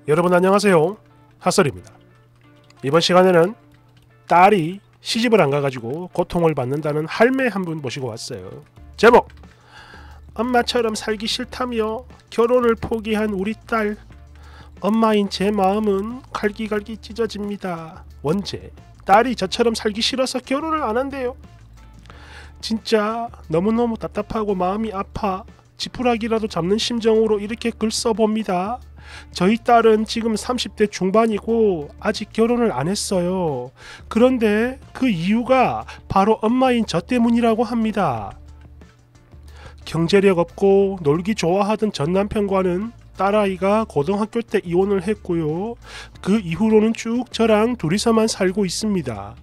여러분 안녕하세요. 핫설입니다. 이번 시간에는 딸이 시집을 안 가가지고 고통을 받는다는 할매 한 분 모시고 왔어요. 제목! 엄마처럼 살기 싫다며 결혼을 포기한 우리 딸. 엄마인 제 마음은 갈기갈기 찢어집니다. 원제, 딸이 저처럼 살기 싫어서 결혼을 안 한대요. 진짜 너무너무 답답하고 마음이 아파 지푸라기라도 잡는 심정으로 이렇게 글 써봅니다. 저희 딸은 지금 30대 중반이고 아직 결혼을 안 했어요. 그런데 그 이유가 바로 엄마인 저 때문이라고 합니다. 경제력 없고 놀기 좋아하던 전 남편과는 딸아이가 고등학교 때 이혼을 했고요. 그 이후로는 쭉 저랑 둘이서만 살고 있습니다.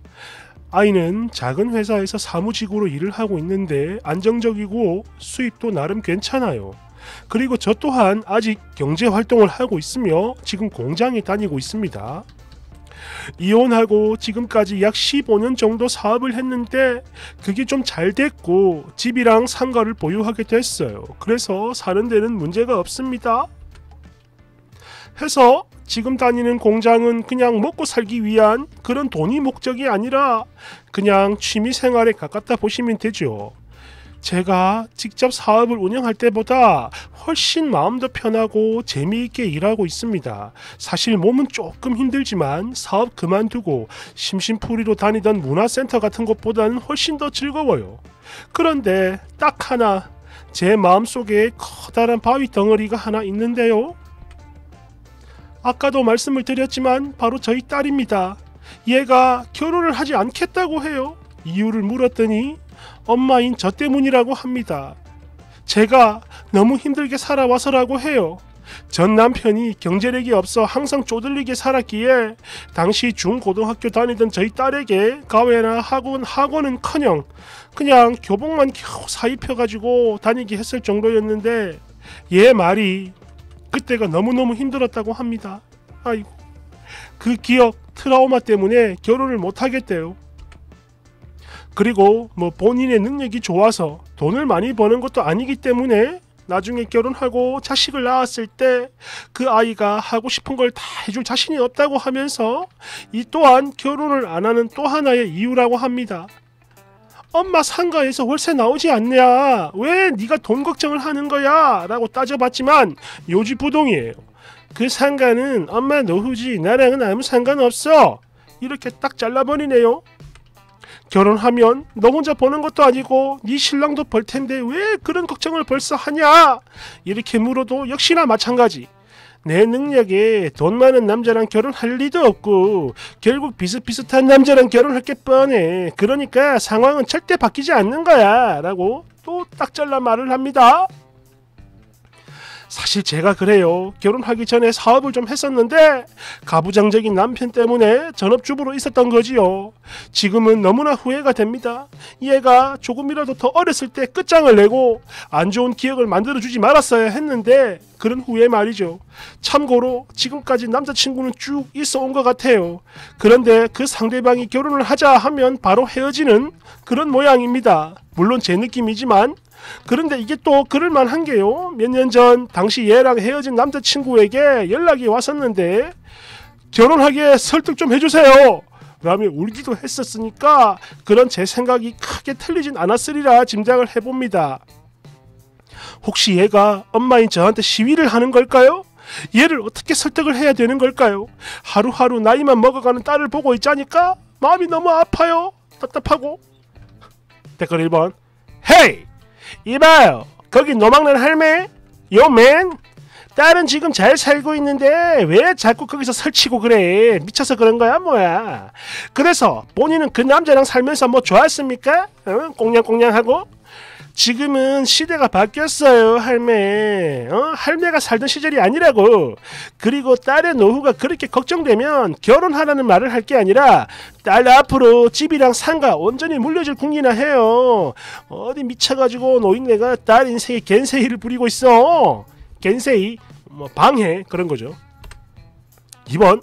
아이는 작은 회사에서 사무직으로 일을 하고 있는데 안정적이고 수입도 나름 괜찮아요. 그리고 저 또한 아직 경제활동을 하고 있으며 지금 공장에 다니고 있습니다. 이혼하고 지금까지 약 15년 정도 사업을 했는데 그게 좀 잘 됐고 집이랑 상가를 보유하게 됐어요. 그래서 사는 데는 문제가 없습니다. 해서 지금 다니는 공장은 그냥 먹고 살기 위한 그런 돈이 목적이 아니라 그냥 취미생활에 가깝다 보시면 되죠. 제가 직접 사업을 운영할 때보다 훨씬 마음도 편하고 재미있게 일하고 있습니다. 사실 몸은 조금 힘들지만 사업 그만두고 심심풀이로 다니던 문화센터 같은 것보다는 훨씬 더 즐거워요. 그런데 딱 하나 제 마음속에 커다란 바위 덩어리가 하나 있는데요. 아까도 말씀을 드렸지만 바로 저희 딸입니다. 얘가 결혼을 하지 않겠다고 해요. 이유를 물었더니 엄마인 저 때문이라고 합니다. 제가 너무 힘들게 살아와서라고 해요. 전 남편이 경제력이 없어 항상 쪼들리게 살았기에 당시 중고등학교 다니던 저희 딸에게 가외나 학원은커녕 그냥 교복만 겨우 사입혀가지고 다니게 했을 정도였는데 얘 말이 그때가 너무너무 힘들었다고 합니다. 아이고, 그 기억, 트라우마 때문에 결혼을 못하겠대요. 그리고 본인의 능력이 좋아서 돈을 많이 버는 것도 아니기 때문에 나중에 결혼하고 자식을 낳았을 때 그 아이가 하고 싶은 걸 다 해줄 자신이 없다고 하면서 이 또한 결혼을 안 하는 또 하나의 이유라고 합니다. 엄마 상가에서 월세 나오지 않냐? 왜 네가 돈 걱정을 하는 거야? 라고 따져봤지만 요지부동이에요. 그 상가는 엄마 노후지 나랑은 아무 상관없어. 이렇게 딱 잘라버리네요. 결혼하면 너 혼자 버는 것도 아니고 네 신랑도 벌 텐데 왜 그런 걱정을 벌써 하냐? 이렇게 물어도 역시나 마찬가지. 내 능력에 돈 많은 남자랑 결혼할 리도 없고 결국 비슷비슷한 남자랑 결혼할 게 뻔해. 그러니까 상황은 절대 바뀌지 않는 거야 라고 또 딱 잘라 말을 합니다. 사실 제가 그래요. 결혼하기 전에 사업을 좀 했었는데 가부장적인 남편 때문에 전업주부로 있었던 거지요. 지금은 너무나 후회가 됩니다. 얘가 조금이라도 더 어렸을 때 끝장을 내고 안 좋은 기억을 만들어주지 말았어야 했는데 그런 후회 말이죠. 참고로 지금까지 남자친구는 쭉 있어 온 것 같아요. 그런데 그 상대방이 결혼을 하자 하면 바로 헤어지는 그런 모양입니다. 물론 제 느낌이지만 그런데 이게 또 그럴만한 게요. 몇 년 전 당시 얘랑 헤어진 남자친구에게 연락이 왔었는데 결혼하게 설득 좀 해주세요 라며 울기도 했었으니까 그런 제 생각이 크게 틀리진 않았으리라 짐작을 해봅니다. 혹시 얘가 엄마인 저한테 시위를 하는 걸까요? 얘를 어떻게 설득을 해야 되는 걸까요? 하루하루 나이만 먹어가는 딸을 보고 있자니까 마음이 너무 아파요. 답답하고. 댓글 1번. 헤이! 이봐요. 거기 노망난 할매? 요맨? 딸은 지금 잘 살고 있는데 왜 자꾸 거기서 설치고 그래? 미쳐서 그런 거야 뭐야? 그래서 본인은 그 남자랑 살면서 뭐 좋았습니까? 꽁냥꽁냥하고? 지금은 시대가 바뀌었어요 할매. 할매가 살던 시절이 아니라고. 그리고 딸의 노후가 그렇게 걱정되면 결혼하라는 말을 할 게 아니라 딸 앞으로 집이랑 상가 온전히 물려줄 궁리나 해요. 어디 미쳐가지고 노인네가 딸 인생에 겐세이를 부리고 있어. 겐세이 방해 그런 거죠. 2번.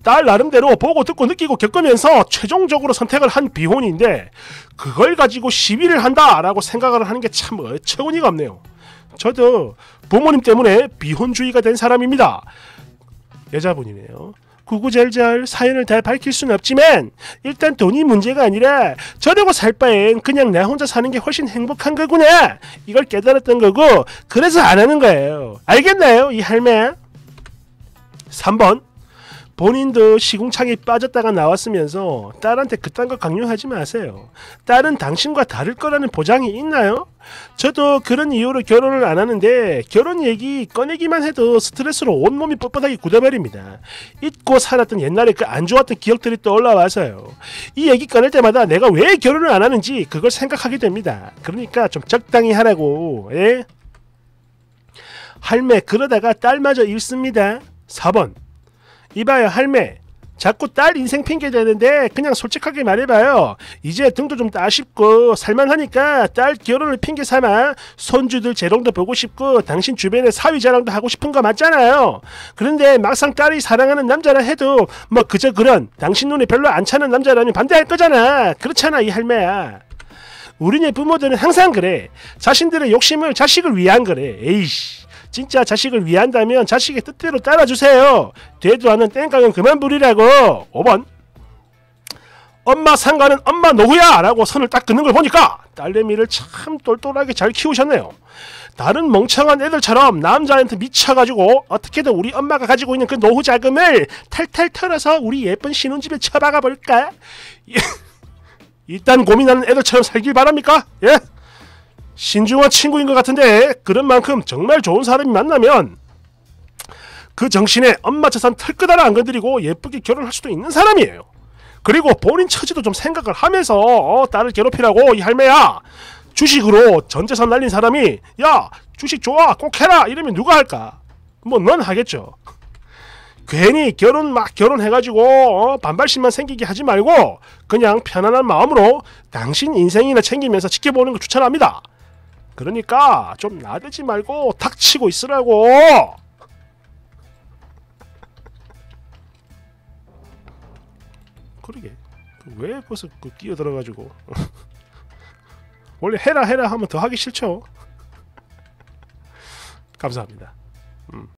딸 나름대로 보고 듣고 느끼고 겪으면서 최종적으로 선택을 한 비혼인데 그걸 가지고 시비를 한다라고 생각을 하는 게 참 어처구니가 없네요. 저도 부모님 때문에 비혼주의가 된 사람입니다. 여자분이네요. 구구절절 사연을 다 밝힐 순 없지만 일단 돈이 문제가 아니라 저러고 살 바엔 그냥 나 혼자 사는 게 훨씬 행복한 거구나 이걸 깨달았던 거고 그래서 안 하는 거예요. 알겠나요 이 할매? 3번 본인도 시궁창에 빠졌다가 나왔으면서 딸한테 그딴 거 강요하지 마세요. 딸은 당신과 다를 거라는 보장이 있나요? 저도 그런 이유로 결혼을 안 하는데 결혼 얘기 꺼내기만 해도 스트레스로 온몸이 뻣뻣하게 굳어버립니다. 잊고 살았던 옛날에 그 안 좋았던 기억들이 떠올라와서요. 이 얘기 꺼낼 때마다 내가 왜 결혼을 안 하는지 그걸 생각하게 됩니다. 그러니까 좀 적당히 하라고. 예? 할매 그러다가 딸마저 잃습니다. 4번 이봐요 할매 자꾸 딸 인생 핑계 대는데 그냥 솔직하게 말해봐요. 이제 등도 좀 따쉽고 살만하니까 딸 결혼을 핑계 삼아 손주들 재롱도 보고 싶고 당신 주변에 사위 자랑도 하고 싶은 거 맞잖아요. 그런데 막상 딸이 사랑하는 남자라 해도 뭐 그저 그런 당신 눈에 별로 안 차는 남자라면 반대할 거잖아. 그렇잖아 이 할매야. 우리네 부모들은 항상 그래. 자신들의 욕심을 자식을 위한 거래. 에이씨 진짜 자식을 위한다면 자식의 뜻대로 따라주세요. 되도 않는 땡깡은 그만 부리라고. 5번 엄마 상가는 엄마 노후야 라고 선을 딱 긋는 걸 보니까 딸내미를 참 똘똘하게 잘 키우셨네요. 다른 멍청한 애들처럼 남자한테 미쳐가지고 어떻게든 우리 엄마가 가지고 있는 그 노후 자금을 탈탈 털어서 우리 예쁜 신혼집에 처박아 볼까? 이딴 고민하는 애들처럼 살길 바랍니까? 예? 신중한 친구인 것 같은데 그런 만큼 정말 좋은 사람이 만나면 그 정신에 엄마 재산 털끝 하나 안 건드리고 예쁘게 결혼할 수도 있는 사람이에요. 그리고 본인 처지도 좀 생각을 하면서 딸을 괴롭히라고 이 할매야. 주식으로 전 재산 날린 사람이 야 주식 좋아 꼭 해라 이러면 누가 할까? 뭐 넌 하겠죠. 괜히 결혼해가지고 반발심만 생기게 하지 말고 그냥 편안한 마음으로 당신 인생이나 챙기면서 지켜보는 걸 추천합니다. 그러니까 좀 나대지 말고 닥치고 있으라고. 그러게 왜 벌써 끼어들어가지고 원래 해라 하면 더 하기 싫죠. 감사합니다.